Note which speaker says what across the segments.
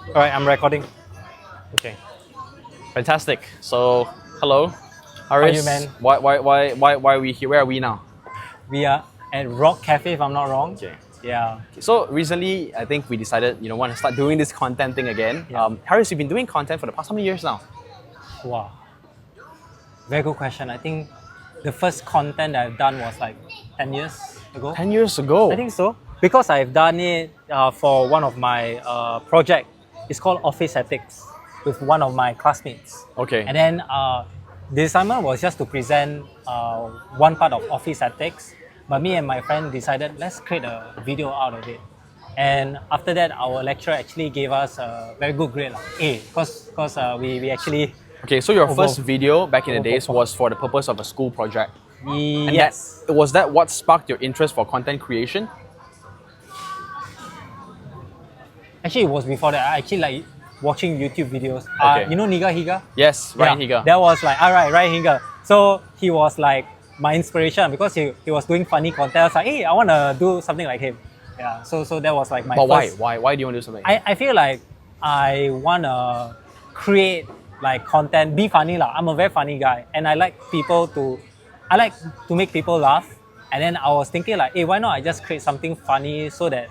Speaker 1: All right, I'm recording.
Speaker 2: Okay. Fantastic. So, hello.
Speaker 1: How are you,
Speaker 2: Haris,
Speaker 1: man?
Speaker 2: why are we here? Where are we now?
Speaker 1: We are at Rock Cafe, if I'm not wrong.
Speaker 2: Okay.
Speaker 1: Yeah.
Speaker 2: So recently, I think we decided, want to start doing this content thing again.
Speaker 1: Yeah.
Speaker 2: Haris, you've been doing content for the past how many years now?
Speaker 1: Wow. Very good question. I think the first content I've done was like 10 years ago.
Speaker 2: 10 years ago.
Speaker 1: I think so. Because I've done it for one of my project. It's called Office Ethics with one of my classmates.
Speaker 2: Okay.
Speaker 1: And then the assignment was just to present one part of Office Ethics. But me and my friend decided, let's create a video out of it. And after that, our lecturer actually gave us a very good grade, like A, because we actually...
Speaker 2: Okay, so your first video back in the days was for the purpose of a school project. And
Speaker 1: Yes.
Speaker 2: was that what sparked your interest for content creation?
Speaker 1: Actually, it was before that. I actually like watching YouTube videos.
Speaker 2: Okay.
Speaker 1: You know Niga Higa?
Speaker 2: Yes, Ryan Higa.
Speaker 1: That was like, alright, Ryan Higa. So he was like my inspiration because he was doing funny content. I was like, hey, I want to do something like him. Yeah, so that was like my first...
Speaker 2: Why do you want to do something?
Speaker 1: I feel like I want to create like content, be funny lah. I'm a very funny guy and I like to make people laugh. And then I was thinking like, hey, why not I just create something funny so that,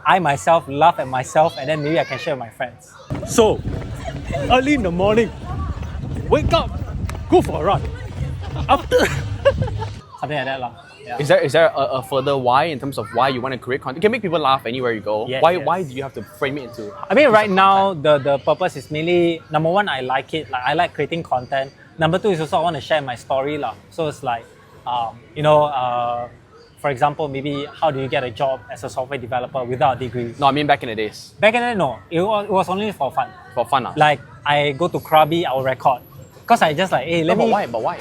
Speaker 1: I myself laugh at myself and then maybe I can share with my friends.
Speaker 3: So, early in the morning, wake up, go for a run. After
Speaker 1: Something like that lah. Yeah.
Speaker 2: Is there a further why in terms of why you want to create content? You can make people laugh anywhere you go.
Speaker 1: Yes,
Speaker 2: why
Speaker 1: yes.
Speaker 2: do you have to frame it into?
Speaker 1: I mean, right now, the purpose is mainly, number one, I like it. Like I like creating content. Number two is also I want to share my story lah. So it's like, for example, maybe how do you get a job as a software developer without a degree?
Speaker 2: No, I mean back in the days.
Speaker 1: Back in the day, no. It was only for fun.
Speaker 2: For fun.
Speaker 1: Like I go to Krabi, I'll record. Because I just like, hey, let me...
Speaker 2: But why?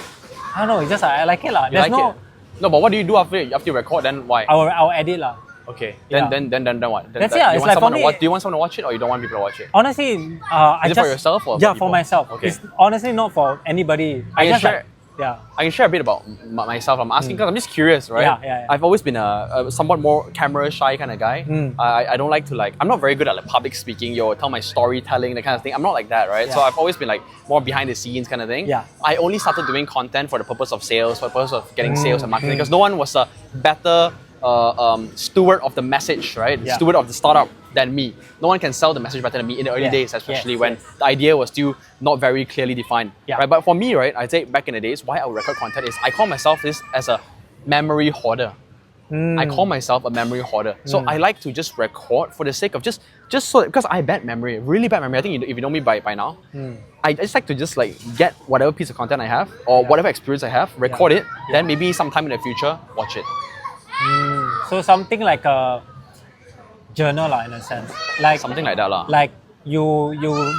Speaker 1: I don't know, it's just like, I like it lah.
Speaker 2: You like it? No, but what do you do after you record? Then why?
Speaker 1: I'll edit lah.
Speaker 2: Okay.
Speaker 1: Yeah.
Speaker 2: Then what?
Speaker 1: That's it.
Speaker 2: Do you
Speaker 1: It's
Speaker 2: want
Speaker 1: like
Speaker 2: someone
Speaker 1: for
Speaker 2: to
Speaker 1: me-
Speaker 2: watch? Do you want someone to watch it or you don't want people to watch it?
Speaker 1: Honestly,
Speaker 2: Is it for yourself or for
Speaker 1: yeah,
Speaker 2: people?
Speaker 1: for myself.
Speaker 2: Okay.
Speaker 1: It's honestly not for anybody.
Speaker 2: I can
Speaker 1: just
Speaker 2: share-
Speaker 1: like, yeah.
Speaker 2: I can share a bit about myself. I'm asking because I'm just curious, right?
Speaker 1: Yeah.
Speaker 2: I've always been a somewhat more camera shy kind of guy. I don't like to I'm not very good at like public speaking. Tell my storytelling, that kind of thing. I'm not like that, right? So
Speaker 1: Yeah.
Speaker 2: I've always been like more behind the scenes kind of thing.
Speaker 1: Yeah.
Speaker 2: I only started doing content for the purpose of sales, for the purpose of getting sales and marketing, because no one was a better steward of the message, right?
Speaker 1: Yeah.
Speaker 2: Steward of the startup than me. No one can sell the message better than me in the early days, especially when the idea was still not very clearly defined.
Speaker 1: Yeah.
Speaker 2: Right? But for me, right, I'd say back in the days, why I would record content is I call myself this as a memory hoarder. I call myself a memory hoarder. So I like to just record for the sake of just so, because I have bad memory, really bad memory. I think if you know me by now, I just like to just like get whatever piece of content I have or whatever experience I have, record it, then maybe sometime in the future, watch it.
Speaker 1: So something like a journal lah, in a sense. Like
Speaker 2: Something like that lah.
Speaker 1: Like you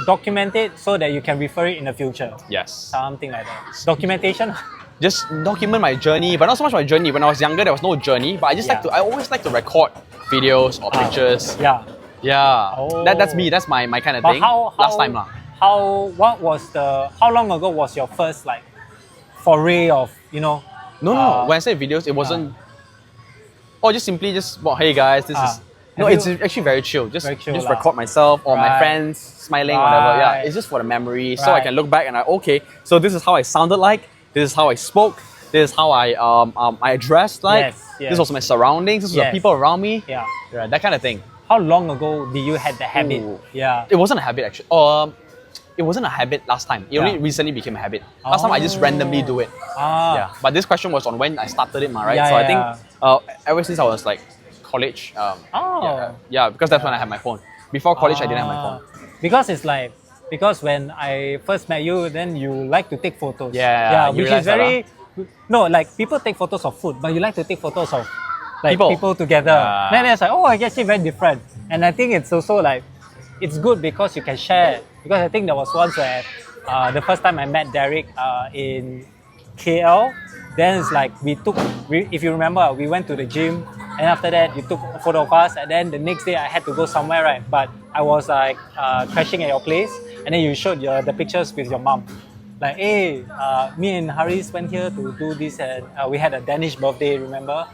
Speaker 1: document it so that you can refer it in the future.
Speaker 2: Yes.
Speaker 1: Something like that. Documentation.
Speaker 2: Just document my journey, but not so much my journey. When I was younger, there was no journey, but
Speaker 1: Yeah.
Speaker 2: I always like to record videos or pictures.
Speaker 1: Yeah.
Speaker 2: Yeah.
Speaker 1: Oh.
Speaker 2: That's me, that's my kind of
Speaker 1: But
Speaker 2: thing.
Speaker 1: how
Speaker 2: Last time lah.
Speaker 1: how long ago was your first like foray of
Speaker 2: No.
Speaker 1: Uh,
Speaker 2: When I say videos, it wasn't. Just simply well, hey guys, this is. No,
Speaker 1: Have
Speaker 2: it's
Speaker 1: you-
Speaker 2: actually very chill. Just
Speaker 1: lah.
Speaker 2: record myself or my
Speaker 1: Right.
Speaker 2: friends smiling, whatever. Yeah,
Speaker 1: Right.
Speaker 2: it's just for the memory, so I
Speaker 1: Right.
Speaker 2: can look back and so this is how I sounded like. This is how I spoke. This is how I dressed like.
Speaker 1: Yes.
Speaker 2: This was my surroundings. This was the
Speaker 1: Yes.
Speaker 2: people around me.
Speaker 1: Yeah.
Speaker 2: Yeah, that kind of thing.
Speaker 1: How long ago did you had the habit?
Speaker 2: Ooh.
Speaker 1: Yeah.
Speaker 2: It wasn't a habit actually. It wasn't a habit last time. It only
Speaker 1: Yeah.
Speaker 2: recently became a habit. Last time I just randomly do it. Yeah. But this question was on when I started it, right?
Speaker 1: Yeah,
Speaker 2: So I
Speaker 1: yeah.
Speaker 2: think ever since I was like college. Yeah, because that's when I had my phone. Before college, I didn't have my phone.
Speaker 1: Because when I first met you, then you like to take photos.
Speaker 2: Yeah, you
Speaker 1: which
Speaker 2: realize
Speaker 1: is very no, like people take photos of food, but you like to take photos of like
Speaker 2: People.
Speaker 1: people together.
Speaker 2: Yeah.
Speaker 1: Then it's like, I actually very different. And I think it's also like it's good because you can share. Because I think there was once where the first time I met Derek in KL, then it's like if you remember, we went to the gym, and after that you took a photo of us, and then the next day I had to go somewhere, right? But I was like crashing at your place, and then you showed the pictures with your mom. Like, hey, me and Haris went here to do this, and we had a Danish birthday, remember?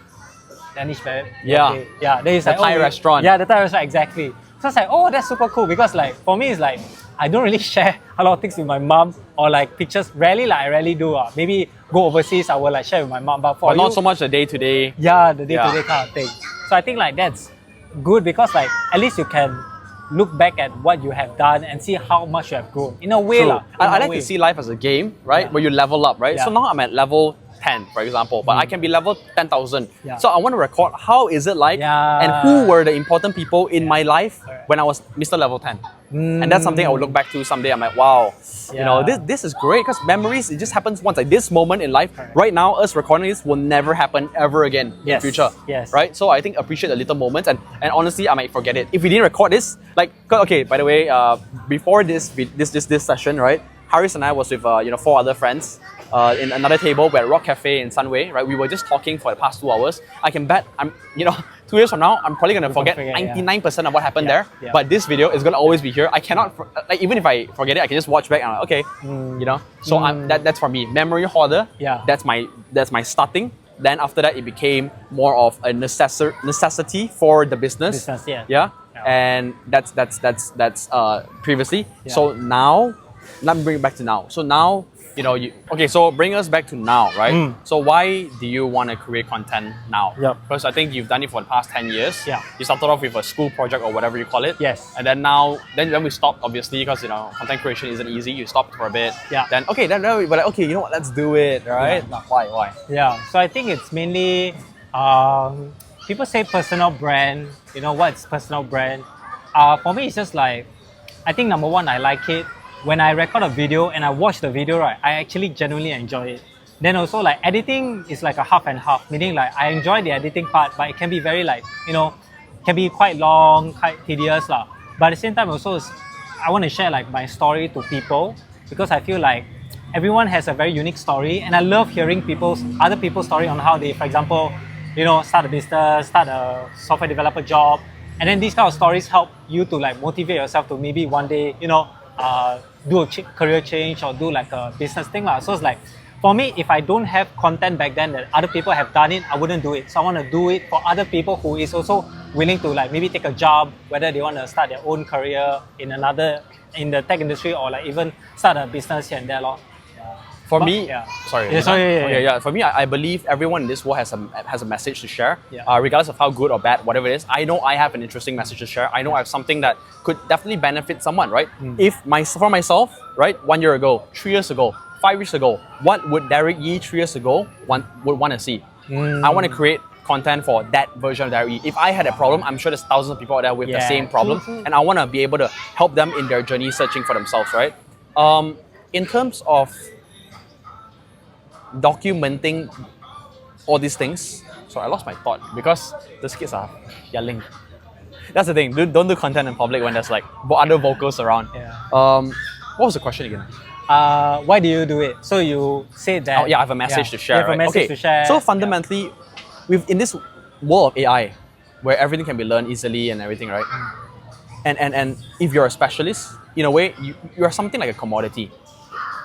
Speaker 1: Danish birthday.
Speaker 2: Yeah.
Speaker 1: Yeah, then it's
Speaker 2: The
Speaker 1: like,
Speaker 2: Thai restaurant.
Speaker 1: Yeah, the Thai restaurant, exactly. So it's like, oh, that's super cool because like for me it's like I don't really share a lot of things with my mom or like pictures. I rarely do. Maybe go overseas, I will like share with my mom. But for
Speaker 2: But
Speaker 1: you,
Speaker 2: not so much the day-to-day.
Speaker 1: yeah, the day-to-day kind of thing. So I think like that's good because like at least you can look back at what you have done and see how much you have grown. In a way,
Speaker 2: True.
Speaker 1: lah.
Speaker 2: I like to see life as a game, right?
Speaker 1: Yeah.
Speaker 2: Where you level up, right?
Speaker 1: Yeah.
Speaker 2: So now I'm at level 10, for example, but I can be level 10,000.
Speaker 1: Yeah.
Speaker 2: So I want to record how is it like
Speaker 1: Yeah.
Speaker 2: and who were the important people in my life
Speaker 1: Correct.
Speaker 2: when I was Mr. Level 10. And that's something I will look back to someday. I'm like, wow, you know,
Speaker 1: Yeah.
Speaker 2: this is great because memories, it just happens once. Like this moment in life,
Speaker 1: Correct.
Speaker 2: right now, us recording this will never happen ever again in
Speaker 1: Yes.
Speaker 2: future.
Speaker 1: Yes.
Speaker 2: Right? So I think appreciate the little moments and honestly, I might forget it. If we didn't record this, like, okay, by the way, before this session, right? Haris and I was with 4 other friends in another table. We're at Rock Cafe in Sunway, right? We were just talking for the past 2 hours. I can bet 2 years from now, I'm probably gonna forget
Speaker 1: forget,
Speaker 2: 99% of what happened
Speaker 1: Yeah,
Speaker 2: there.
Speaker 1: yeah.
Speaker 2: But this video is gonna always be here. I cannot like even if I forget it, I can just watch back and I'm like, okay, So that's for me. Memory hoarder.
Speaker 1: Yeah.
Speaker 2: That's my starting. Then after that, it became more of a necessity for the business.
Speaker 1: Business, yeah.
Speaker 2: Yeah.
Speaker 1: Yeah.
Speaker 2: And that's previously.
Speaker 1: Yeah.
Speaker 2: So now, let me bring it back to now. So now, so bring us back to now, right? So why do you want to create content now?
Speaker 1: Yep.
Speaker 2: Because I think you've done it for the past 10 years.
Speaker 1: Yeah.
Speaker 2: You started off with a school project or whatever you call it.
Speaker 1: Yes.
Speaker 2: And then then we stopped obviously because content creation isn't easy. You stopped for a bit.
Speaker 1: Yeah.
Speaker 2: Then we're like, okay, you know what? Let's do it, right?
Speaker 1: Yeah.
Speaker 2: Why?
Speaker 1: Yeah, so I think it's mainly people say personal brand. You know what's personal brand? For me, it's just like I think number one, I like it when I record a video and I watch the video. Right, I actually genuinely enjoy it. Then also like editing is like a half and half, meaning like I enjoy the editing part, but it can be very like can be quite long, quite tedious lah. But at the same time, also I want to share like my story to people because I feel like everyone has a very unique story, and I love hearing other people's story on how they, for example, start a business, start a software developer job, and then these kind of stories help you to like motivate yourself to maybe one day, do a career change or do like a business thing lah. So it's like for me, if I don't have content back then that other people have done it, I wouldn't do it. So I want to do it for other people who is also willing to like maybe take a job, whether they want to start their own career in the tech industry or like even start a business here and there lor.
Speaker 2: For me,
Speaker 1: yeah.
Speaker 2: sorry.
Speaker 1: Yeah, sorry, yeah,
Speaker 2: Okay,
Speaker 1: yeah.
Speaker 2: yeah. For me, I believe everyone in this world has a message to share,
Speaker 1: Yeah.
Speaker 2: regardless of how good or bad, whatever it is. I know I have an interesting message to share. I know I have something that could definitely benefit someone, right? For myself, right, 1 year ago, 3 years ago, 5 years ago, what would Derek Yee 3 years ago would want to see? I want to create content for that version of Derek Yee. If I had a problem, I'm sure there's thousands of people out there with the
Speaker 1: Yeah,
Speaker 2: same problem,
Speaker 1: true.
Speaker 2: and I want to be able to help them in their journey searching for themselves, right? In terms of documenting all these things. Sorry, I lost my thought because the kids are yelling. That's the thing. Don't do content in public when there's like other vocals around.
Speaker 1: Yeah.
Speaker 2: What was the question again?
Speaker 1: Why do you do it? So you said that.
Speaker 2: Oh yeah, I have a message to share.
Speaker 1: You have a
Speaker 2: right?
Speaker 1: message
Speaker 2: Okay.
Speaker 1: to share.
Speaker 2: So fundamentally, in this world of AI, where everything can be learned easily and everything, right? And if you're a specialist, in a way, you are something like a commodity.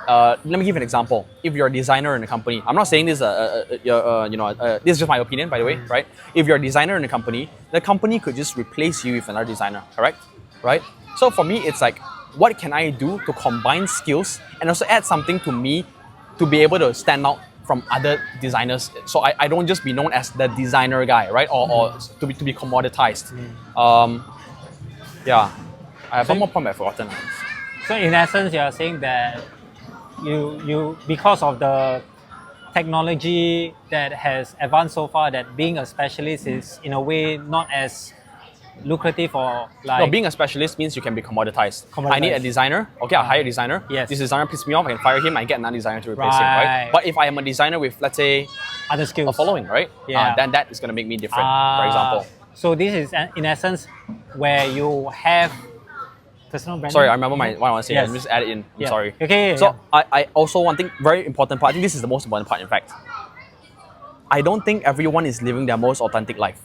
Speaker 2: Let me give an example. If you're a designer in a company, I'm not saying this. This is just my opinion, by the way, right? If you're a designer in a company, the company could just replace you with another designer, correct? Right? So for me, it's like, what can I do to combine skills and also add something to me to be able to stand out from other designers? So I don't just be known as the designer guy, right? Or to be commoditized. Yeah. I have one more point I've forgotten.
Speaker 1: So in essence, you are saying that you because of the technology that has advanced so far, that being a specialist is in a way not as lucrative or like.
Speaker 2: No, being a specialist means you can be commoditized. I need a
Speaker 1: Commoditized.
Speaker 2: designer. Okay, I hire a designer.
Speaker 1: Yes.
Speaker 2: This designer pisses me off. I can fire him. I get another designer to replace him, right?
Speaker 1: Right.
Speaker 2: But if I am a designer with, let's say,
Speaker 1: other skills.
Speaker 2: a following, right?
Speaker 1: Yeah.
Speaker 2: Then that is going to make me different. For example.
Speaker 1: So this is in essence where you have personal branding.
Speaker 2: Sorry, I remember what I want to say.
Speaker 1: Yes.
Speaker 2: Let me just add it in. I'm
Speaker 1: Yeah.
Speaker 2: sorry.
Speaker 1: Okay.
Speaker 2: So I also one thing very important part. I think this is the most important part. In fact, I don't think everyone is living their most authentic life.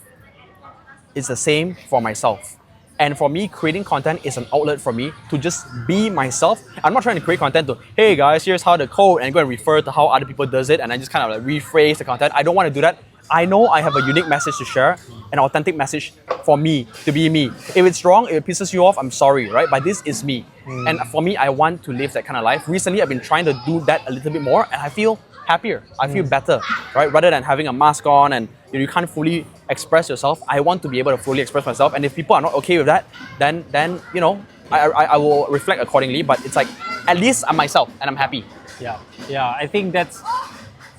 Speaker 2: It's the same for myself. And for me, creating content is an outlet for me to just be myself. I'm not trying to create content to, hey guys, here's how the code, and go and refer to how other people does it, and I just kind of like rephrase the content. I don't want to do that. I know I have a unique message to share, an authentic message for me, to be me. If it's wrong, if it pisses you off, I'm sorry, right? But this is me. And for me, I want to live that kind of life. Recently, I've been trying to do that a little bit more, and I feel happier. I feel better, right? Rather than having a mask on and you can't fully express yourself, I want to be able to fully express myself. And if people are not okay with that, then I will reflect accordingly. But it's like, at least I'm myself and I'm happy.
Speaker 1: Yeah.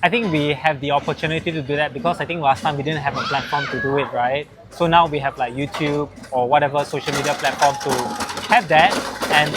Speaker 1: I think we have the opportunity to do that because I think last time we didn't have a platform to do it, right? So now we have like YouTube or whatever social media platform to have that. And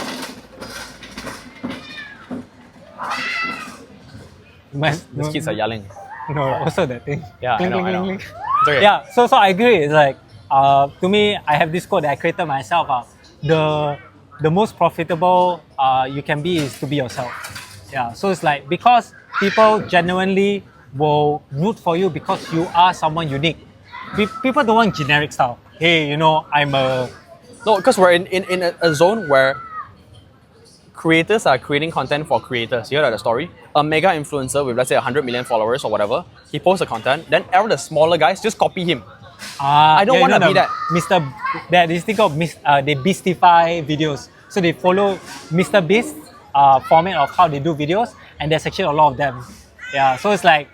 Speaker 2: These kids are yelling.
Speaker 1: No, also that thing.
Speaker 2: Yeah, I know.
Speaker 1: Clink.
Speaker 2: It's okay.
Speaker 1: Yeah, so I agree. It's like, to me, I have this quote that I created myself. The most profitable you can be is to be yourself. Yeah, so it's like, because people genuinely will root for you because you are someone unique. People don't want generic style. Hey, I'm a...
Speaker 2: No, because we're in a zone where creators are creating content for creators. You heard the story? A mega influencer with, let's say, 100 million followers or whatever, he posts the content, then all the smaller guys just copy him. I don't want to be that.
Speaker 1: This thing called they beastify videos. So they follow Mr. Beast format of how they do videos, and there's actually a lot of them. Yeah, so it's like,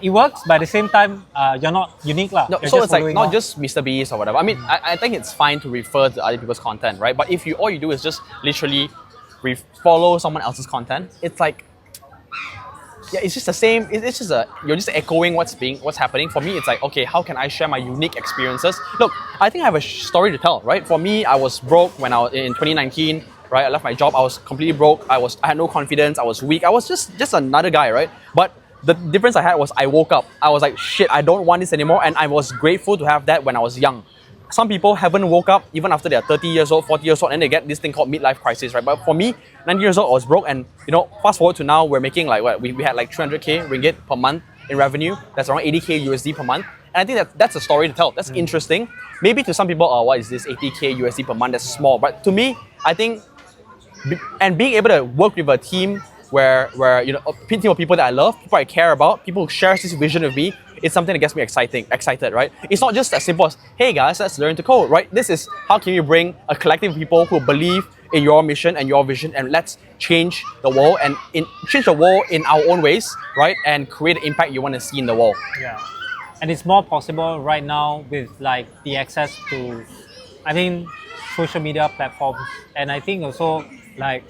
Speaker 1: it works, but at the same time, you're not unique.
Speaker 2: No, so it's like not just Mr. Beast or whatever. I mean, I think it's fine to refer to other people's content, right? But if all you do is just literally follow someone else's content, it's like, yeah, it's just the same. It's just you're just echoing what's happening. For me, it's like, okay, how can I share my unique experiences? Look, I think I have a story to tell, right? For me, I was broke when I was in 2019, right? I left my job. I was completely broke. I had no confidence. I was weak. I was just another guy, right? But the difference I had was I woke up. I was like, shit, I don't want this anymore. And I was grateful to have that when I was young. Some people haven't woke up even after they're 30 years old, 40 years old, and they get this thing called midlife crisis, right? But for me, 90 years old, I was broke, and fast forward to now, we're making like what? We had like 300k ringgit per month in revenue. That's around 80k USD per month. And I think that's a story to tell. That's interesting. Maybe to some people, what is this 80k USD per month? That's small. But to me, I think, and being able to work with a team where a team of people that I love, people I care about, people who share this vision with me, it's something that gets me excited, right? It's not just as simple as, hey guys, let's learn to code, right? This is, how can you bring a collective of people who believe in your mission and your vision, and let's change the world and change the world in our own ways, right? And create the impact you want to see in the world.
Speaker 1: Yeah, and it's more possible right now with like the access to, social media platforms, and I think also like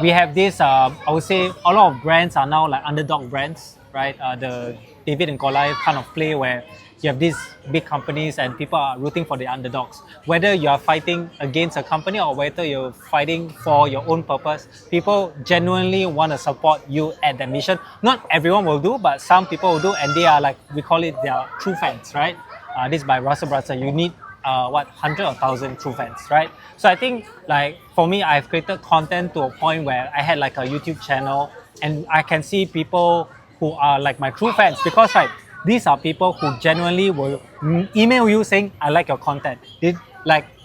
Speaker 1: we have this. I would say a lot of brands are now like underdog brands, right? The David and Goliath kind of play where you have these big companies and people are rooting for the underdogs. Whether you are fighting against a company or whether you're fighting for your own purpose, people genuinely want to support you at that mission. Not everyone will do, but some people will do, and they are like, we call it their true fans, right? This by Russell Brunson. You need 100 or 1,000 true fans, right? So I think like for me, I've created content to a point where I had like a YouTube channel, and I can see people who are like my true fans, because right, these are people who genuinely will email you saying, I like your content.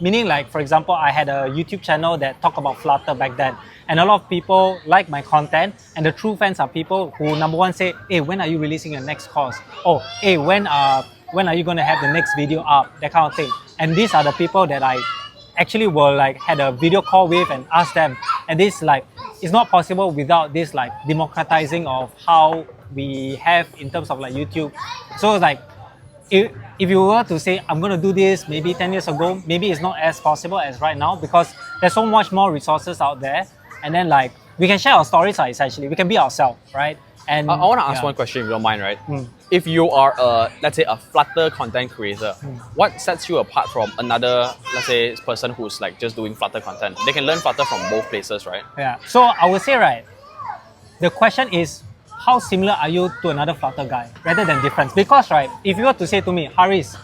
Speaker 1: Meaning like, for example, I had a YouTube channel that talked about Flutter back then, and a lot of people like my content, and the true fans are people who, number one, say, hey, when are you releasing your next course? Oh, hey, when are you going to have the next video up? That kind of thing. And these are the people that I actually will like had a video call with and ask them. And this like, it's not possible without this like democratizing of how we have in terms of like YouTube. So it's like, if you were to say, I'm going to do this maybe 10 years ago, maybe it's not as possible as right now, because there's so much more resources out there. And then like, we can share our stories essentially. We can be ourselves, right? And
Speaker 2: I want to ask one question if you don't mind, right? If you are let's say a Flutter content creator, what sets you apart from another, let's say, person who's like just doing Flutter content? They can learn Flutter from both places, right?
Speaker 1: Yeah. So I would say, right, the question is, how similar are you to another Flutter guy rather than different? Because right, if you were to say to me, Haris,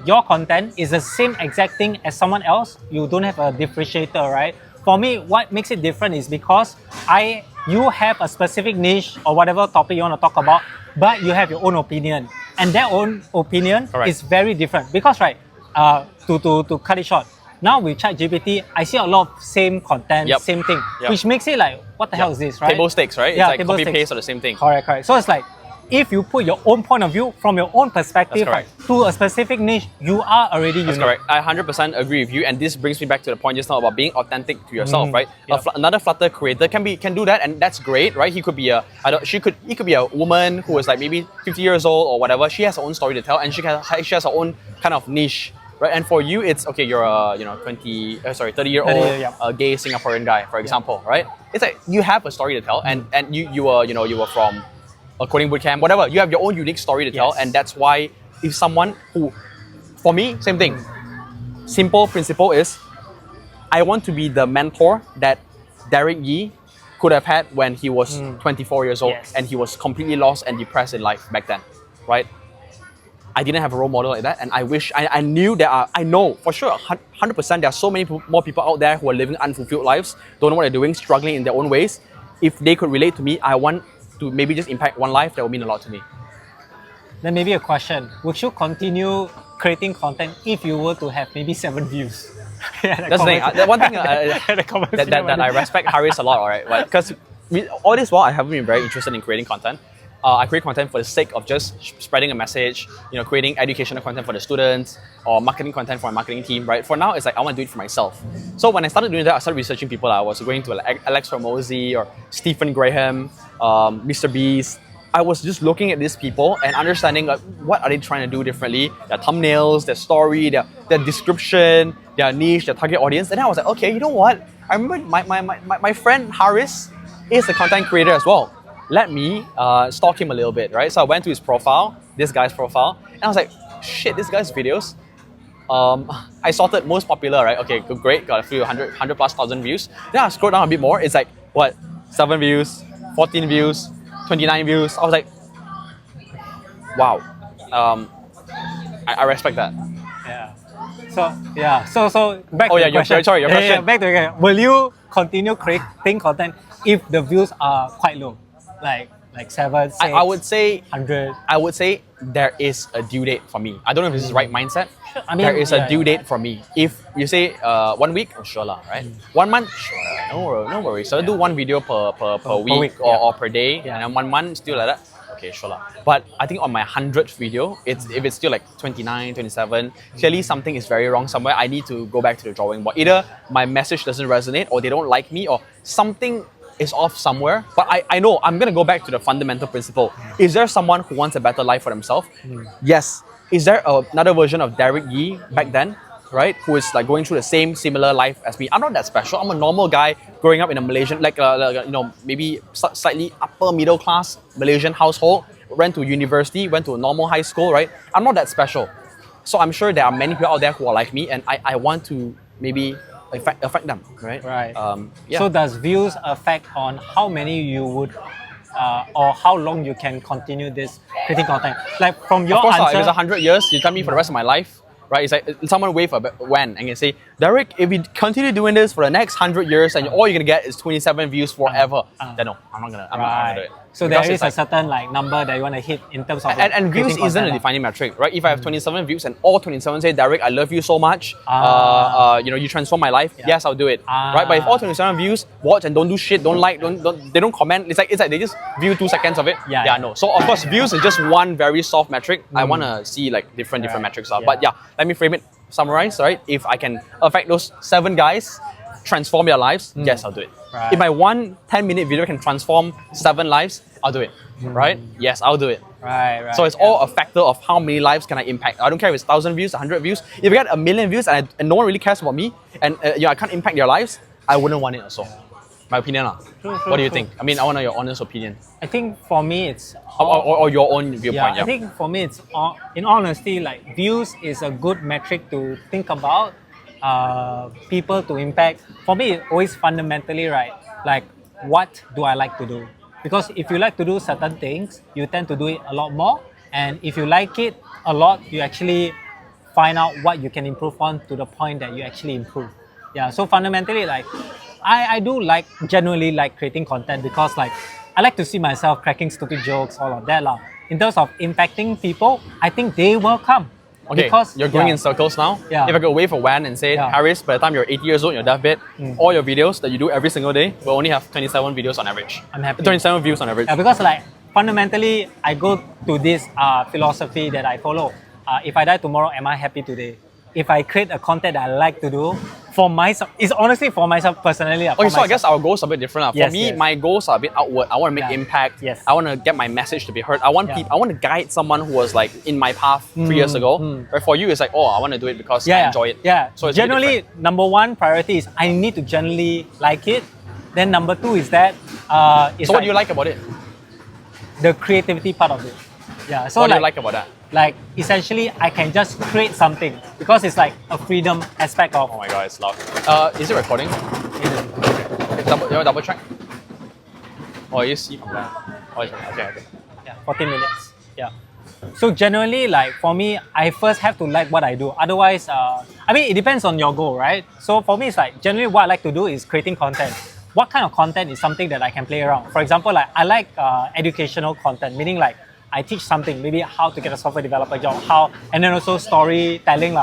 Speaker 1: your content is the same exact thing as someone else, you don't have a differentiator, right? For me, what makes it different is because you have a specific niche or whatever topic you want to talk about, but you have your own opinion, and that own opinion is very different. Because right, to cut it short, now with ChatGPT, I see a lot of same content, same thing, which makes it like, what the hell is this, right?
Speaker 2: Table stakes, right?
Speaker 1: Yeah,
Speaker 2: it's like copy paste or the same thing.
Speaker 1: Correct. So it's like, if you put your own point of view from your own perspective
Speaker 2: correct.
Speaker 1: to a specific niche, you are already unique.
Speaker 2: That's correct. I 100% agree with you, and this brings me back to the point just now about being authentic to yourself, right?
Speaker 1: Yep.
Speaker 2: Another Flutter creator can do that, and that's great, right? He could be he could be a woman who is like maybe 50 years old or whatever. She has her own story to tell, and she has her own kind of niche, right? And for you, it's okay. You're a 30-year-old gay Singaporean guy, for example, right? It's like you have a story to tell, and you were from a coding bootcamp, whatever. You have your own unique story to tell, and that's why if someone who, for me, same thing. Simple principle is, I want to be the mentor that Derek Yee could have had when he was 24 years old and he was completely lost and depressed in life back then, right? I didn't have a role model like that, and I wish I knew I know for sure 100% there are so many more people out there who are living unfulfilled lives, don't know what they're doing, struggling in their own ways. If they could relate to me, I want to maybe just impact one life. That would mean a lot to me.
Speaker 1: Then maybe a question: would you continue creating content if you were to have maybe 7 views?
Speaker 2: That's the thing. The one thing that I respect Haris a lot, alright, because all this while I haven't been very interested in creating content. I create content for the sake of just spreading a message, creating educational content for the students or marketing content for my marketing team, right? For now, it's like I want to do it for myself. So when I started doing that, I started researching people. I was going to like Alex Hormozy or Stephen Graham, Mr. Beast. I was just looking at these people and understanding like, what are they trying to do differently, their thumbnails, their story, their description, their niche, their target audience. And then I was like, okay, you know what? I remember my friend Haris is a content creator as well. Let me stalk him a little bit, right? So I went to his profile, this guy's profile, and I was like, shit, this guy's videos. I sorted most popular, right? Okay, great, got a few 100 plus thousand views. Then I scrolled down a bit more, it's like, what, 7 views, 14 views, 29 views. I was like, wow. I respect that.
Speaker 1: So back to the question.
Speaker 2: Sorry, your question.
Speaker 1: Back to the question. Will you continue creating content if the views are quite low? Like 7, 6,
Speaker 2: I would say
Speaker 1: 100.
Speaker 2: I would say there is a due date for me. I don't know if this is the right mindset.
Speaker 1: I mean,
Speaker 2: there is a due date for me. If you say 1 week, oh, sure lah, right? 1 month, sure, no worries. So I do 1 video per week or per day, and then 1 month still like that. Okay, sure lah. But I think on my 100th video, if it's still like 29, 27, clearly something is very wrong somewhere. I need to go back to the drawing board. Either my message doesn't resonate, or they don't like me, or something is off somewhere. But I know I'm gonna go back to the fundamental principle. Is there someone who wants a better life for themselves? Yes. Is there another version of Derek Yee back then, right? Who is like going through the same similar life as me? I'm not that special. I'm a normal guy growing up in a Malaysian, maybe slightly upper middle class Malaysian household. Went to university, went to a normal high school, right? I'm not that special. So I'm sure there are many people out there who are like me, and I want to maybe affect them, right?
Speaker 1: Right.
Speaker 2: Yeah.
Speaker 1: So does views affect on how many you would or how long you can continue this creating content? Like from your
Speaker 2: of course,
Speaker 1: answer,
Speaker 2: if it's 100 years, you tell me for the rest of my life, right? It's like someone wave a when and can say, Derek, if we continue doing this for the next 100 years and all you're gonna get is 27 views forever, then no, I'm not gonna do it.
Speaker 1: So
Speaker 2: Because
Speaker 1: there
Speaker 2: it's
Speaker 1: is a
Speaker 2: like,
Speaker 1: certain like number that you want to hit in terms of
Speaker 2: and views
Speaker 1: creating
Speaker 2: isn't a
Speaker 1: content,
Speaker 2: defining metric, right? If I have 27 views and all 27 say, Derek, I love you so much, you transform my life, yes, I'll do it, right? But if all 27 views watch and don't do shit, don't like, they don't comment, it's like they just view 2 seconds of it, no. So of course, views is just one very soft metric. I want to see like different metrics. But yeah, let me frame it, summarize, right? If I can affect those 7 guys, transform their lives, yes, I'll do it.
Speaker 1: Right.
Speaker 2: If my 1 10-minute video can transform 7 lives, I'll do it, right? Yes, I'll do it.
Speaker 1: Right.
Speaker 2: So it's all a factor of how many lives can I impact. I don't care if it's 1,000 views, 100 views. If I get 1 million views and no one really cares about me, and I can't impact their lives, I wouldn't want it also. My opinion. What do you think? I mean, I want your honest opinion.
Speaker 1: I think for me it's
Speaker 2: or your own viewpoint.
Speaker 1: I think for me it's in honesty, like views is a good metric to think about. People to impact. For me, it's always fundamentally right. Like, what do I like to do? Because if you like to do certain things, you tend to do it a lot more. And if you like it a lot, you actually find out what you can improve on to the point that you actually improve. Yeah. So fundamentally, like, I do genuinely like creating content because like I like to see myself cracking stupid jokes, all of that lah. In terms of impacting people, I think they will come.
Speaker 2: Okay,
Speaker 1: because,
Speaker 2: you're going in circles now.
Speaker 1: Yeah.
Speaker 2: If I could wave a wand and say, Haris, by the time you're 80 years old, you're deathbed, all your videos that you do every single day will only have 27 videos on average.
Speaker 1: I'm happy.
Speaker 2: 27 views on average.
Speaker 1: Yeah, because like fundamentally, I go to this philosophy that I follow. If I die tomorrow, am I happy today? If I create a content that I like to do for myself, it's honestly for myself personally.
Speaker 2: Okay, so I guess our goals are a bit different. For
Speaker 1: Yes,
Speaker 2: me,
Speaker 1: yes.
Speaker 2: my goals are a bit outward. I want to make
Speaker 1: Yeah.
Speaker 2: impact.
Speaker 1: Yes.
Speaker 2: I want to get my message to be heard. I want
Speaker 1: Yeah.
Speaker 2: I want to guide someone who was like in my path 3 years ago. Right? For you, it's like, oh, I want to do it because I enjoy it.
Speaker 1: Yeah.
Speaker 2: So it's a bit
Speaker 1: generally,
Speaker 2: different.
Speaker 1: number one priority is I need to generally like it. Then number two is that
Speaker 2: So what do you like about it?
Speaker 1: the creativity part of it. Yeah. So
Speaker 2: What do you like about that?
Speaker 1: like essentially I can just create something because it's like a freedom aspect of
Speaker 2: Oh my god, it's loud. Is it recording? You want to double check? Or you see from there? Oh, okay.
Speaker 1: yeah, 14 minutes. Yeah. So generally, like for me, I first have to like what I do. Otherwise, I mean, it depends on your goal, right? So for me, it's like generally what I like to do is creating content. What kind of content is something that I can play around? For example, like I like educational content, meaning like I teach something, maybe how to get a software developer job, how, and then also storytelling,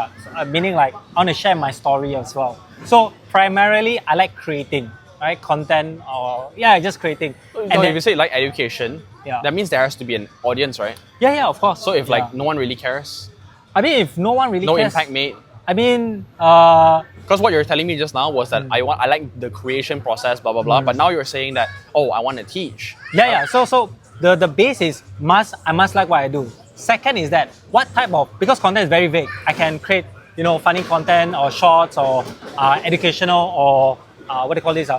Speaker 1: meaning like I want to share my story as well. So primarily, I like creating, right? Content or just creating.
Speaker 2: So
Speaker 1: then-
Speaker 2: if you say you like education,
Speaker 1: Yeah.
Speaker 2: that means there has to be an audience, right?
Speaker 1: yeah, of course.
Speaker 2: So if like
Speaker 1: Yeah.
Speaker 2: no one really cares,
Speaker 1: I mean, if no one really
Speaker 2: no
Speaker 1: cares,
Speaker 2: impact made.
Speaker 1: I mean,
Speaker 2: Because what you're telling me just now was that I like the creation process, blah blah blah. But now you're saying that I want to teach.
Speaker 1: yeah. So the base is I must like what I do. Second is that what type of, because content is very vague. I can create funny content or shorts or educational or what do you call this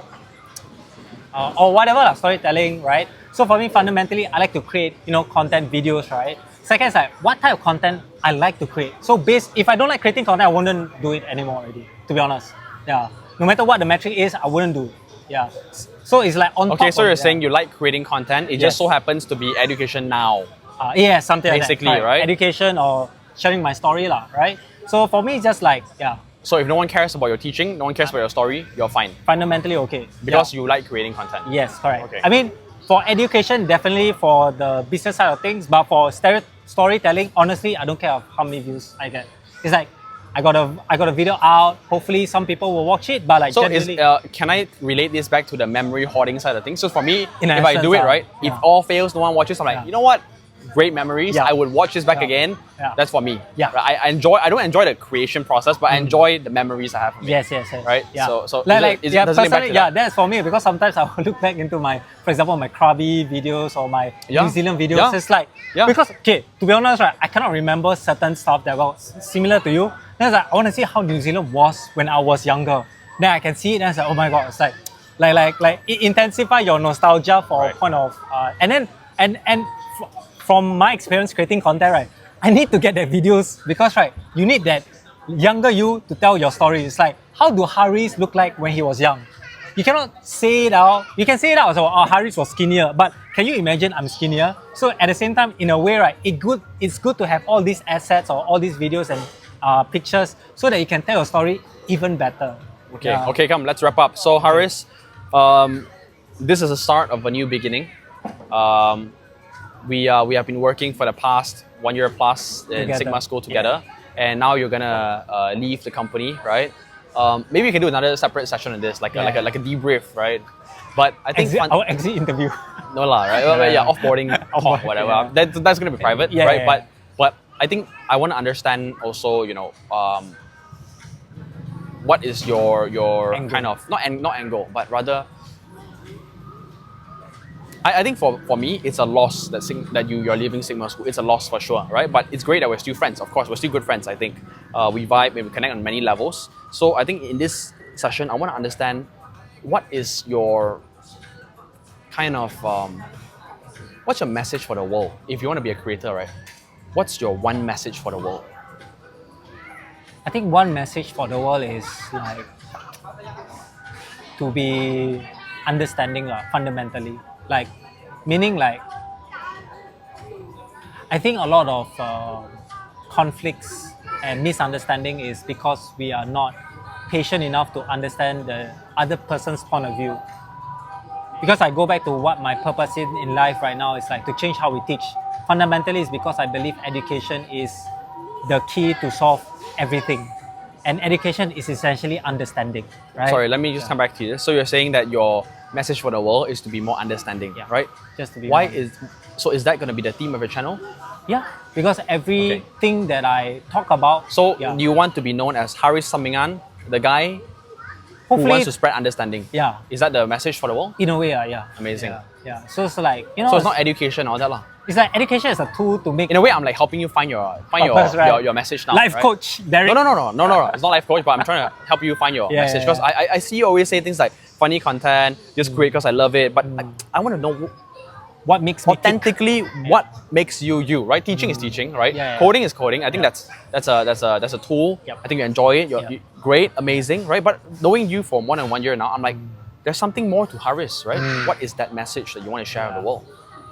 Speaker 1: or whatever storytelling, right? So for me, fundamentally, I like to create content videos, right? Second is like what type of content I like to create. So if I don't like creating content, I wouldn't do it anymore already. To be honest, yeah. No matter what the metric is, I wouldn't do it. Yeah. So it's like on top.
Speaker 2: Okay, so
Speaker 1: of
Speaker 2: you're
Speaker 1: it,
Speaker 2: saying you like creating content. It just so happens to be education now.
Speaker 1: yeah, something
Speaker 2: Basically,
Speaker 1: like that.
Speaker 2: right?
Speaker 1: Education or sharing my story, right? So for me, it's just like,
Speaker 2: So if no one cares about your teaching, no one cares about your story, you're fine
Speaker 1: fundamentally okay.
Speaker 2: because you like creating content.
Speaker 1: Yes, correct.
Speaker 2: Okay.
Speaker 1: I mean, for education, definitely for the business side of things, but for storytelling, honestly, I don't care of how many views I get. It's like I got a video out. Hopefully, some people will watch it. But like,
Speaker 2: So
Speaker 1: generally,
Speaker 2: can I relate this back to the memory hoarding side of things? So for me,
Speaker 1: In
Speaker 2: if I
Speaker 1: essence,
Speaker 2: do it right, if
Speaker 1: yeah.
Speaker 2: all fails, no one watches, I'm like,
Speaker 1: Yeah.
Speaker 2: you know what? Great memories.
Speaker 1: Yeah.
Speaker 2: I would watch this back
Speaker 1: Yeah.
Speaker 2: again.
Speaker 1: Yeah.
Speaker 2: That's for me.
Speaker 1: Yeah.
Speaker 2: Right? I don't enjoy the creation process, but I enjoy the memories I have. From it.
Speaker 1: yes.
Speaker 2: Right?
Speaker 1: Yeah.
Speaker 2: So
Speaker 1: like,
Speaker 2: does it link back
Speaker 1: personally,
Speaker 2: to
Speaker 1: yeah,
Speaker 2: that?
Speaker 1: that's for me because sometimes I will look back into for example, my Krabi videos or my
Speaker 2: Yeah.
Speaker 1: New Zealand videos.
Speaker 2: Yeah.
Speaker 1: It's like,
Speaker 2: Yeah.
Speaker 1: because, okay, to be honest, right, I cannot remember certain stuff that was similar to you. Then it's like, I want to see how New Zealand was when I was younger. Then I can see it and it's like, oh my God, it's like it intensify your nostalgia for
Speaker 2: Right.
Speaker 1: a point of, and then, from my experience creating content, right, I need to get the videos because, right, you need that younger you to tell your story. It's like, how do Haris look like when he was young? You cannot say it out. You can say it out, so, Haris was skinnier, but can you imagine I'm skinnier? So at the same time, in a way, right, it's good to have all these assets or all these videos and pictures so that you can tell your story even better.
Speaker 2: Okay,
Speaker 1: Yeah.
Speaker 2: okay, come, let's wrap up. So Haris, this is the start of a new beginning. We have been working for the past 1 year plus in
Speaker 1: Together.
Speaker 2: Sigma School together, and now you're gonna leave the company, right? Maybe we can do another separate session on this, like a debrief, right? But I think
Speaker 1: Our exit interview.
Speaker 2: no lah, right? Well, yeah, offboarding talk,
Speaker 1: Offboarding,
Speaker 2: whatever.
Speaker 1: yeah.
Speaker 2: That's gonna be private,
Speaker 1: Yeah,
Speaker 2: right?
Speaker 1: yeah,
Speaker 2: But I think I want to understand also, what is your
Speaker 1: Angle.
Speaker 2: kind of not angle, but rather. I think for me, it's a loss that you're leaving Sigma School. It's a loss for sure, right? But it's great that we're still friends. Of course, we're still good friends. I think we vibe, we connect on many levels. So I think in this session, I want to understand what is your kind of what's your message for the world? If you want to be a creator, right? What's your one message for the world?
Speaker 1: I think one message for the world is like to be understanding fundamentally. Like, meaning like, I think a lot of conflicts and misunderstanding is because we are not patient enough to understand the other person's point of view. Because I go back to what my purpose in life right now is like to change how we teach. Fundamentally, it's because I believe education is the key to solve everything. And education is essentially understanding, right?
Speaker 2: Sorry, let me just come back to this. So you're saying that your message for the world is to be more understanding,
Speaker 1: Yeah.
Speaker 2: right?
Speaker 1: Just to be
Speaker 2: Why
Speaker 1: more-
Speaker 2: is So is that going to be the theme of your channel?
Speaker 1: Yeah, because everything that I talk about.
Speaker 2: So
Speaker 1: yeah,
Speaker 2: you want to be known as Haris Samingan, the guy who
Speaker 1: hopefully,
Speaker 2: wants to spread understanding.
Speaker 1: yeah,
Speaker 2: Is that the message for the world?
Speaker 1: in a way, yeah.
Speaker 2: Amazing.
Speaker 1: Yeah. So it's like, you know,
Speaker 2: So it's not education or that lah.
Speaker 1: it's like education is a tool to make
Speaker 2: In a way, I'm like helping you find your
Speaker 1: Purpose, right?
Speaker 2: your message now.
Speaker 1: life
Speaker 2: right?
Speaker 1: coach, Derek.
Speaker 2: No. It's not life coach, but I'm trying to help you find your
Speaker 1: Yeah,
Speaker 2: message.
Speaker 1: yeah,
Speaker 2: Because I see you always say things like funny content, just great because I love it. But I want to know
Speaker 1: What makes me tick.
Speaker 2: authentically what makes you you, right? Teaching is teaching, right?
Speaker 1: Yeah.
Speaker 2: Coding is coding. I think that's a tool.
Speaker 1: Yep.
Speaker 2: I think you enjoy it. You're
Speaker 1: Yep.
Speaker 2: great, amazing, right? But knowing you for more than 1 year now, I'm like, there's something more to Haris, right? What is that message that you want to share with the world?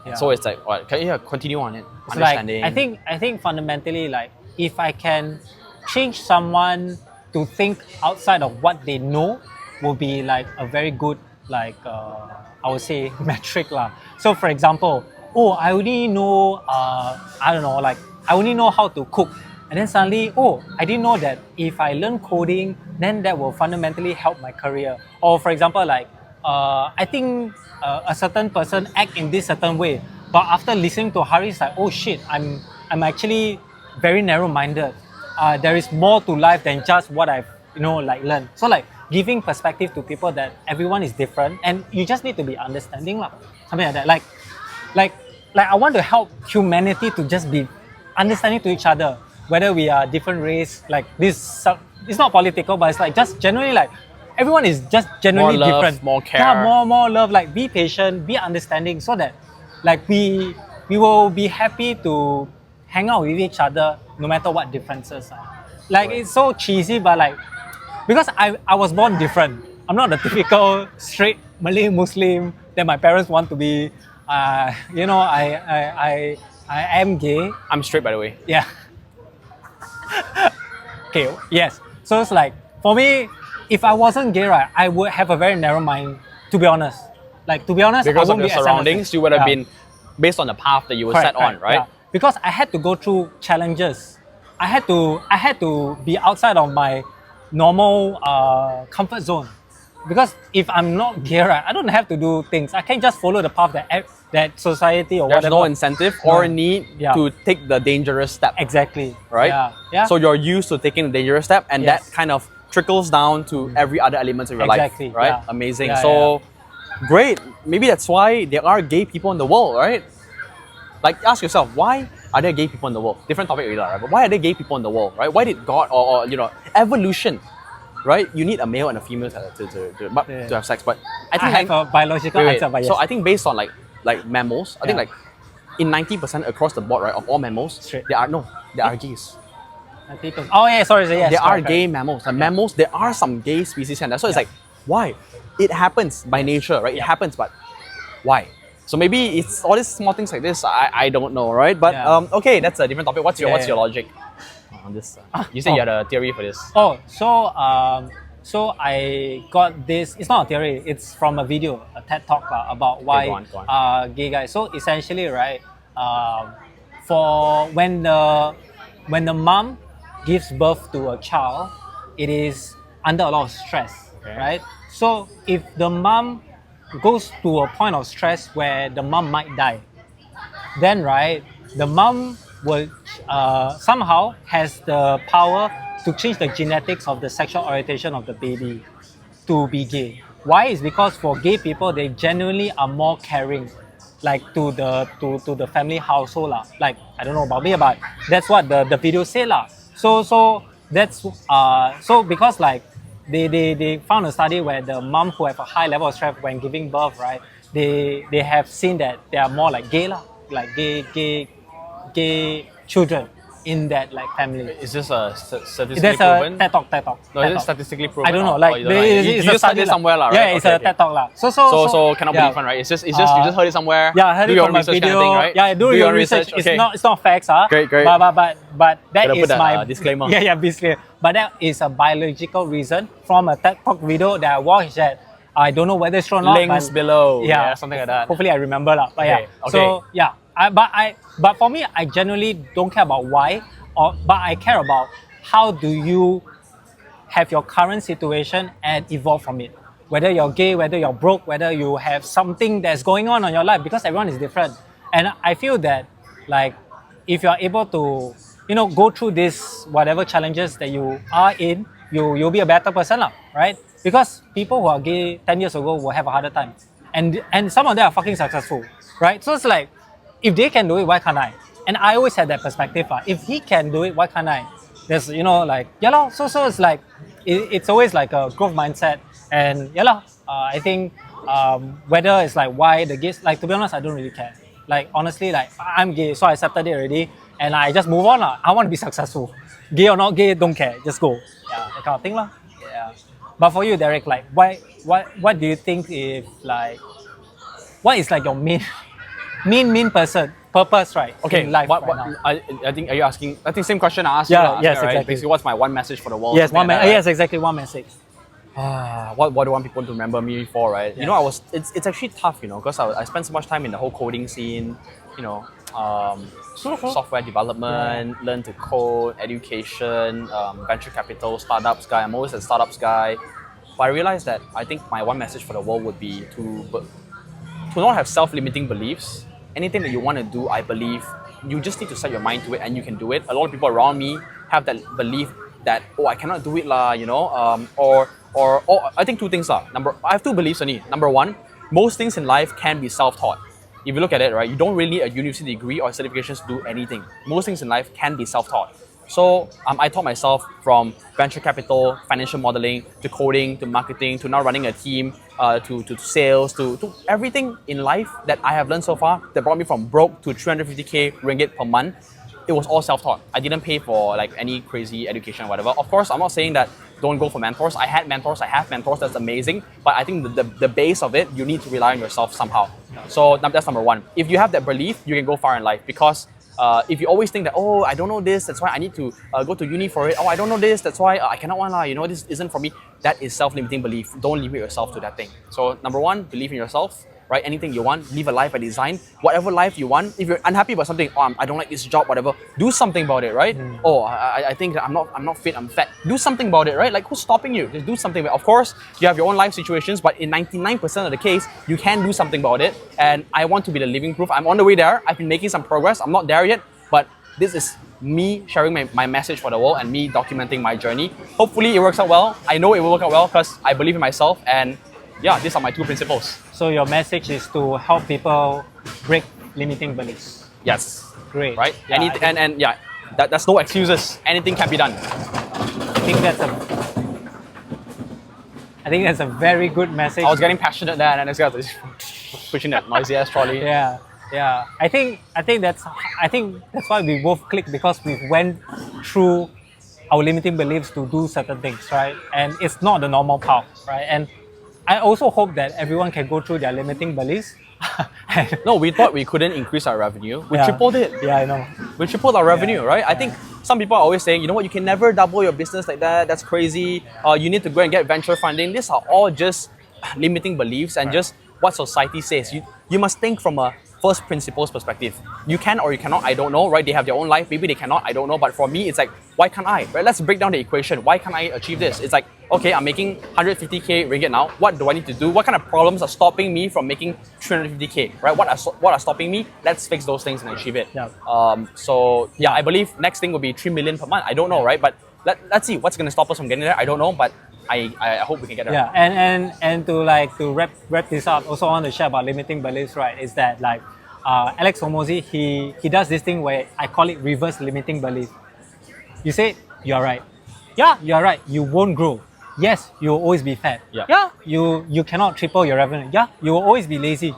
Speaker 1: Yeah.
Speaker 2: So it's like, what, can you continue on it?
Speaker 1: It's like,
Speaker 2: Understanding.
Speaker 1: I think fundamentally, like, if I can change someone to think outside of what they know, will be like a very good, like, I would say metric lah. So for example, I only know, I don't know, like, I only know how to cook. And then suddenly, I didn't know that if I learn coding, then that will fundamentally help my career. Or for example, like, I think a certain person act in this certain way, but after listening to Haris, like, oh shit, I'm actually very narrow-minded. There is more to life than just what I've like learned. So like giving perspective to people that everyone is different, and you just need to be understanding lah, something like that. Like I want to help humanity to just be understanding to each other, whether we are different race. Like this, it's not political, but it's like just generally like. Everyone is just generally
Speaker 2: More love,
Speaker 1: different.
Speaker 2: more care.
Speaker 1: Yeah, more love. Like be patient, be understanding, so that like we will be happy to hang out with each other no matter what differences are. Like it's so cheesy, but like because I was born different. I'm not the typical straight Malay Muslim that my parents want to be. I am gay.
Speaker 2: I'm straight, by the way.
Speaker 1: Yeah. Okay. Yes. So it's like for me. If I wasn't gay, right, I would have a very narrow mind, to be honest. Like, to be honest,
Speaker 2: Because
Speaker 1: I
Speaker 2: of
Speaker 1: won't
Speaker 2: your
Speaker 1: be
Speaker 2: surroundings, you would have been based on the path that you were set on, right?
Speaker 1: Yeah. Because I had to go through challenges. I had to be outside of my normal comfort zone. Because if I'm not gay, right, I don't have to do things. I can just follow the path that society or
Speaker 2: There's
Speaker 1: whatever.
Speaker 2: no incentive or need
Speaker 1: Yeah.
Speaker 2: to take the dangerous step,
Speaker 1: Exactly.
Speaker 2: right?
Speaker 1: Yeah.
Speaker 2: So you're used to taking the dangerous step, and
Speaker 1: Yes.
Speaker 2: that kind of trickles down to every other element of your
Speaker 1: Exactly,
Speaker 2: life, right?
Speaker 1: yeah.
Speaker 2: Amazing.
Speaker 1: Yeah,
Speaker 2: So great. Maybe that's why there are gay people in the world, right? Like ask yourself, why are there gay people in the world? Different topic, right? But why are there gay people in the world, right? Why did God or evolution, right? You need a male and a female to have sex, but I
Speaker 1: I
Speaker 2: think
Speaker 1: have a biological
Speaker 2: wait,
Speaker 1: answer, but yes.
Speaker 2: So I think based on like mammals, I think
Speaker 1: Yeah.
Speaker 2: like in 90% across the board, right, of all mammals,
Speaker 1: Straight.
Speaker 2: there are gays.
Speaker 1: Oh yeah, sorry, yes.
Speaker 2: There are
Speaker 1: correct,
Speaker 2: gay
Speaker 1: correct.
Speaker 2: mammals. Like mammals, there are some gay species and that. So it's like, why? It happens by nature, right? It happens, but why? So maybe it's all these small things like this. I don't know, right? But
Speaker 1: Yeah.
Speaker 2: okay, that's a different topic. What's your
Speaker 1: Yeah.
Speaker 2: logic on this? You said you had a theory for this.
Speaker 1: Oh, so I got this. It's not a theory. It's from a video, a TED talk about why
Speaker 2: go on.
Speaker 1: gay guys. So essentially, right, for when the mom gives birth to a child, it is under a lot of stress, right? So if the mom goes to a point of stress where the mom might die, then right, the mom will somehow has the power to change the genetics of the sexual orientation of the baby to be gay. Why? Is because for gay people, they genuinely are more caring, like to the family household lah. Like I don't know about me, but that's what the video said lah. So that's so because like they found a study where the mom who have a high level of stress when giving birth, right? They have seen that they are more like gay lah, like gay children in that like family.
Speaker 2: Is this statistically
Speaker 1: There's
Speaker 2: proven?
Speaker 1: a TED talk.
Speaker 2: No,
Speaker 1: TED
Speaker 2: is it
Speaker 1: talk.
Speaker 2: statistically proven?
Speaker 1: I don't know.
Speaker 2: Or
Speaker 1: Like
Speaker 2: you don't know? You
Speaker 1: it's
Speaker 2: just
Speaker 1: a
Speaker 2: heard
Speaker 1: study
Speaker 2: it somewhere lah, right?
Speaker 1: Yeah, it's
Speaker 2: Okay,
Speaker 1: a TED talk lah. So
Speaker 2: cannot believe one, right? It's just you just heard it somewhere.
Speaker 1: Yeah, I heard
Speaker 2: do
Speaker 1: it
Speaker 2: your
Speaker 1: from a
Speaker 2: research
Speaker 1: video.
Speaker 2: kind of thing, right?
Speaker 1: Yeah, do your research.
Speaker 2: Okay.
Speaker 1: It's not facts,
Speaker 2: Great.
Speaker 1: But that
Speaker 2: Gotta
Speaker 1: is
Speaker 2: put that,
Speaker 1: my
Speaker 2: disclaimer.
Speaker 1: Yeah, disclaimer. But that is a biological reason from a TED talk video that I watched. That I don't know whether it's true or not.
Speaker 2: Links
Speaker 1: but
Speaker 2: below. Yeah, something like that.
Speaker 1: Hopefully, I remember lah. But
Speaker 2: Okay,
Speaker 1: yeah. So yeah, but for me, I generally don't care about why, but I care about how do you have your current situation and evolve from it. Whether you're gay, whether you're broke, whether you have something that's going on in your life, because everyone is different. And I feel that like if you are able to, go through this whatever challenges that you are in, you'll be a better person, lah, right? Because people who are gay 10 years ago will have a harder time. And some of them are fucking successful, right? So it's like, if they can do it, why can't I? And I always had that perspective. If he can do it, why can't I? There's, like, so it's like, it's always like a growth mindset. And I think whether it's like why the gays, like, to be honest, I don't really care. Like, honestly, like, I'm gay, so I accepted it already. And I just move on. I want to be successful. Gay or not gay, don't care. Just go. Yeah, that kind of thing. Yeah. But for you, Derek, like, what do you think if, like, what is like your main purpose, right?
Speaker 2: Okay,
Speaker 1: in life
Speaker 2: what,
Speaker 1: right now?
Speaker 2: I think, are you asking, I think same question I asked
Speaker 1: Yeah,
Speaker 2: you last
Speaker 1: yes,
Speaker 2: year, right?
Speaker 1: exactly.
Speaker 2: Basically, what's my one message for the world?
Speaker 1: Yes,
Speaker 2: something like that, right?
Speaker 1: yes, exactly, one message.
Speaker 2: What do I want people to remember me for, right?
Speaker 1: Yeah.
Speaker 2: It's actually tough, because I spent so much time in the whole coding scene, software development, learn to code, education, venture capital, startups guy. I'm always a startups guy. But I realized that I think my one message for the world would be to not have self-limiting beliefs. Anything that you want to do, I believe, you just need to set your mind to it and you can do it. A lot of people around me have that belief that, I cannot do it lah, or I think two things lah. I have two beliefs only. Number one, most things in life can be self-taught. If you look at it, right, you don't really need a university degree or certifications to do anything. Most things in life can be self-taught. So I taught myself from venture capital, financial modeling, to coding, to marketing, to now running a team, to sales, to everything in life that I have learned so far that brought me from broke to 350k ringgit per month. It was all self-taught. I didn't pay for like any crazy education or whatever. Of course, I'm not saying that don't go for mentors. I had mentors, I have mentors, that's amazing. But I think the base of it, you need to rely on yourself somehow. So that's number one. If you have that belief, you can go far in life because if you always think that, I don't know this, that's why I need to go to uni for it. I don't know this, that's why I cannot want lah. This isn't for me. That is self-limiting belief. Don't limit yourself to that thing. So number one, believe in yourself. Right? Anything you want, live a life by design. Whatever life you want. If you're unhappy about something, I don't like this job, whatever. Do something about it, right? I think that I'm not fit, I'm fat. Do something about it, right? Like who's stopping you? Just do something. Of course, you have your own life situations, but in 99% of the case, you can do something about it. And I want to be the living proof. I'm on the way there. I've been making some progress. I'm not there yet, but this is me sharing my message for the world and me documenting my journey. Hopefully, it works out well. I know it will work out well because I believe in myself and yeah, these are my two principles.
Speaker 1: So your message is to help people break limiting beliefs.
Speaker 2: Yes.
Speaker 1: Great.
Speaker 2: Right?
Speaker 1: Yeah,
Speaker 2: That's no excuses. Anything can be done.
Speaker 1: I think that's a very good message.
Speaker 2: I was getting passionate there and this guy was pushing that noisy ass trolley.
Speaker 1: Yeah. I think that's why we both clicked because we went through our limiting beliefs to do certain things, right? And it's not the normal path, right? And I also hope that everyone can go through their limiting beliefs.
Speaker 2: No, we thought we couldn't increase our revenue. We tripled it.
Speaker 1: Yeah, I know.
Speaker 2: We tripled our revenue, right? I think some people are always saying, you know what, you can never double your business like that. That's crazy. You need to go and get venture funding. These are all just limiting beliefs and just what society says. You must think from a first principles perspective. You can or you cannot, I don't know, right? They have their own life. Maybe they cannot, I don't know. But for me, it's like, why can't I? Right? Let's break down the equation. Why can't I achieve this? It's like, okay, I'm making 150k ringgit now. What do I need to do? What kind of problems are stopping me from making 350k? Right? What are stopping me? Let's fix those things and achieve it.
Speaker 1: Yeah.
Speaker 2: I believe next thing will be 3 million per month. I don't know, right? But let's see what's going to stop us from getting there. I don't know, but I hope we can get there.
Speaker 1: Yeah, and to wrap this up, also want to share about limiting beliefs, right? Is that like Alex Hormozi, he does this thing where I call it reverse limiting belief. You say you're right. Yeah, you're right. You won't grow. Yes, you'll always be fat.
Speaker 2: Yeah.
Speaker 1: You cannot triple your revenue. Yeah, you will always be lazy.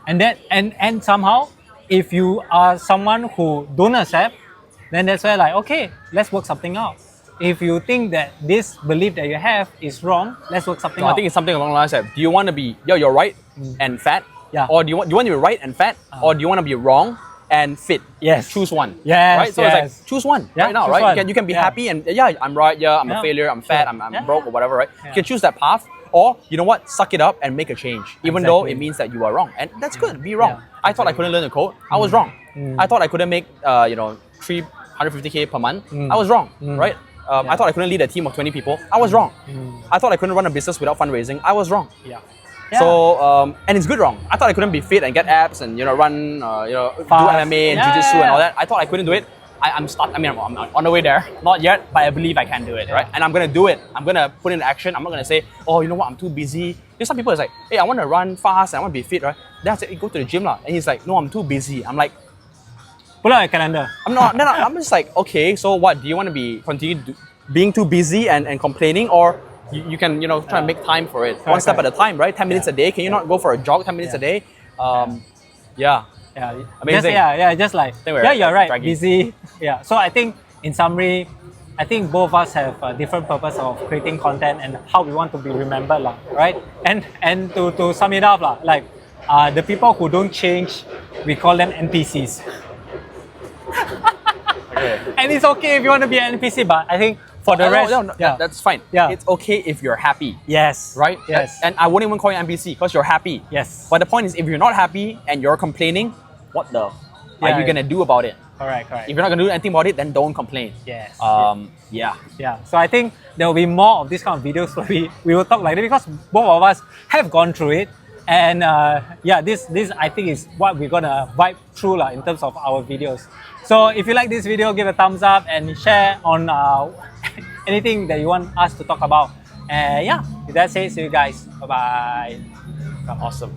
Speaker 1: And somehow, if you are someone who don't accept, then that's where like, okay, let's work something out. If you think that this belief that you have is wrong, let's work something out.
Speaker 2: I think it's something along the lines of, do you want to be, you're right and fat?
Speaker 1: Yeah.
Speaker 2: Or do you want to be right and fat? Or do you want to be wrong and fit?
Speaker 1: Yes.
Speaker 2: Choose one.
Speaker 1: Yes.
Speaker 2: Right? So it's like, choose one right now, right?
Speaker 1: One.
Speaker 2: You can be happy and I'm right, I'm a failure, I'm fat, I'm broke or whatever, right? You can choose that path. Or, you know what, suck it up and make a change, even though it means that you are wrong. And that's good, be wrong. I thought I couldn't learn to code, I was wrong. I thought I couldn't make, 350k per month, I was wrong, right? I thought I couldn't lead a team of 20 people, I was wrong. I thought I couldn't run a business without fundraising, I was wrong.
Speaker 1: Yeah. Yeah.
Speaker 2: So and it's good wrong. I thought I couldn't be fit and get abs and run, do
Speaker 1: Fast.
Speaker 2: MMA and
Speaker 1: Yeah,
Speaker 2: jiu-jitsu
Speaker 1: yeah,
Speaker 2: and all
Speaker 1: yeah.
Speaker 2: that. I thought I couldn't do it. I'm on the way there. Not yet, but I believe I can do it, right? And I'm gonna do it. I'm gonna put in action. I'm not gonna say, oh, you know what, I'm too busy. Some people is like, hey, I want to run fast and I want to be fit, right? Then I say, hey, go to the gym lah. And he's like, no, I'm too busy. I'm like,
Speaker 1: Pull out your calendar.
Speaker 2: I'm not. No, I'm just like, okay. So what? Do you want to continue being too busy and complaining, or you can try and make time for it, one step at a time, right? 10 minutes a day. Can you not go for a jog 10 minutes a day? Yeah.
Speaker 1: Yeah,
Speaker 2: Amazing.
Speaker 1: just like
Speaker 2: we're
Speaker 1: you're right.
Speaker 2: dragging.
Speaker 1: Busy. Yeah. So I think in summary, I think both of us have a different purpose of creating content and how we want to be remembered, lah, right? And to sum it up, lah, like the people who don't change, we call them NPCs.
Speaker 2: Okay.
Speaker 1: And it's okay if you want to be an NPC, but I think for the rest,
Speaker 2: that's fine.
Speaker 1: Yeah.
Speaker 2: It's okay if you're happy.
Speaker 1: yes,
Speaker 2: Right?
Speaker 1: yes,
Speaker 2: And I wouldn't even call you NPC because you're happy.
Speaker 1: yes.
Speaker 2: But the point is, if you're not happy and you're complaining, what the are you gonna do about it?
Speaker 1: correct.
Speaker 2: If you're not gonna do anything about it, then don't complain.
Speaker 1: Yes.
Speaker 2: Yeah.
Speaker 1: Yeah, so I think there will be more of this kind of videos where we will talk like that because both of us have gone through it. And this I think is what we're gonna vibe through in terms of our videos. So if you like this video, give a thumbs up and share on anything that you want us to talk about. And with that said, see you guys. Bye bye.
Speaker 2: Awesome.